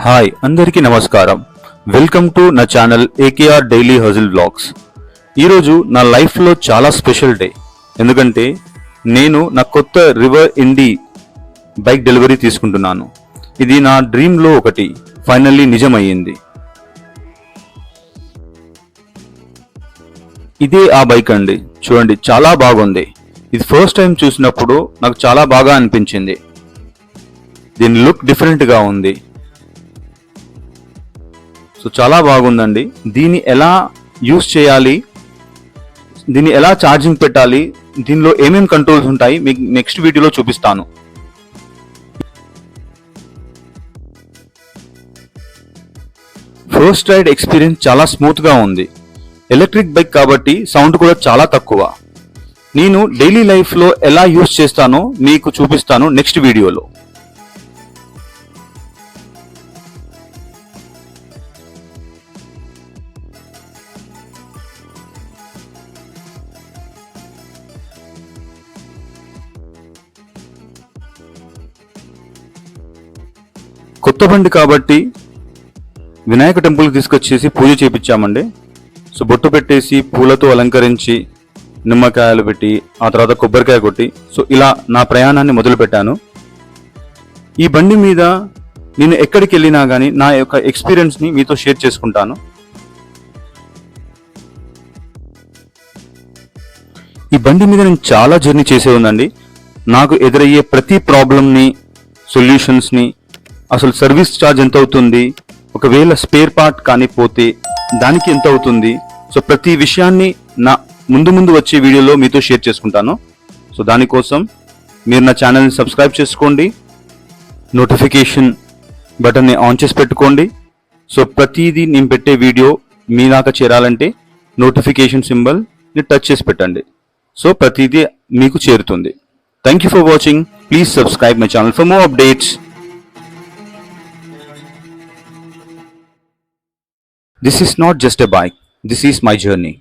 Hi అందరికీ నమస్కారం. Welcome to నా ఛానల్ ఏకేఆర్ డైలీ హజిల్ వ్లాగ్స్. ఈరోజు నా లైఫ్లో చాలా స్పెషల్ డే. ఎందుకంటే నేను నా కొత్త రివర్ ఇండి బైక్ డెలివరీ తీసుకుంటున్నాను. ఇది నా డ్రీమ్లో ఒకటి ఫైనల్లీ నిజమయ్యింది. ఇదే ఆ బైక్ అండి. చూడండి, చాలా బాగుంది. ఇది ఫస్ట్ టైం చూసినప్పుడు నాకు చాలా బాగా అనిపించింది. దీని లుక్ డిఫరెంట్గా ఉంది. సో చాలా బాగుందండి. దీన్ని ఎలా యూస్ చేయాలి, దీన్ని ఎలా ఛార్జింగ్ పెట్టాలి, దీనిలో ఏమేమి కంట్రోల్స్ ఉంటాయి మీకు నెక్స్ట్ వీడియోలో చూపిస్తాను. ఫస్ట్ రైడ్ ఎక్స్పీరియన్స్ చాలా స్మూత్గా ఉంది. ఎలక్ట్రిక్ బైక్ కాబట్టి సౌండ్ కూడా చాలా తక్కువ. నేను డైలీ లైఫ్లో ఎలా యూస్ చేస్తానో మీకు చూపిస్తాను నెక్స్ట్ వీడియోలో. కొత్త బండి కాబట్టి వినాయక టెంపుల్కి తీసుకొచ్చేసి పూజ చేయించామండి. సో బొట్టు పెట్టేసి పూలతో అలంకరించి నిమ్మకాయలు పెట్టి ఆ తర్వాత కొబ్బరికాయ కొట్టి సో ఇలా నా ప్రయాణాన్ని మొదలుపెట్టాను. ఈ బండి మీద నేను ఎక్కడికి వెళ్ళినా కానీ నా యొక్క ఎక్స్పీరియన్స్ని మీతో షేర్ చేసుకుంటాను. ఈ బండి మీద నేను చాలా జర్నీ చేసే ఉందండి. నాకు ఎదురయ్యే ప్రతి ప్రాబ్లమ్ని, సొల్యూషన్స్ని, అసలు సర్వీస్ ఛార్జ్ ఎంత అవుతుంది, ఒకవేళ స్పేర్ పార్ట్ కానీ పోతే దానికి ఎంత అవుతుంది, సో ప్రతి విషయాన్ని నా ముందు వచ్చే వీడియోలో మీతో షేర్ చేసుకుంటాను. సో దానికోసం మీరు నా ఛానల్ని సబ్స్క్రైబ్ చేసుకోండి, నోటిఫికేషన్ బటన్ని ఆన్ చేసి పెట్టుకోండి. సో ప్రతిదీ నేను పెట్టే వీడియో మీ దాకా చేరాలంటే నోటిఫికేషన్ సింబల్ని టచ్ చేసి పెట్టండి. సో ప్రతిదీ మీకు చేరుతుంది. Thank you for watching. Please subscribe my channel for more updates. This is not just a bike, this is my journey.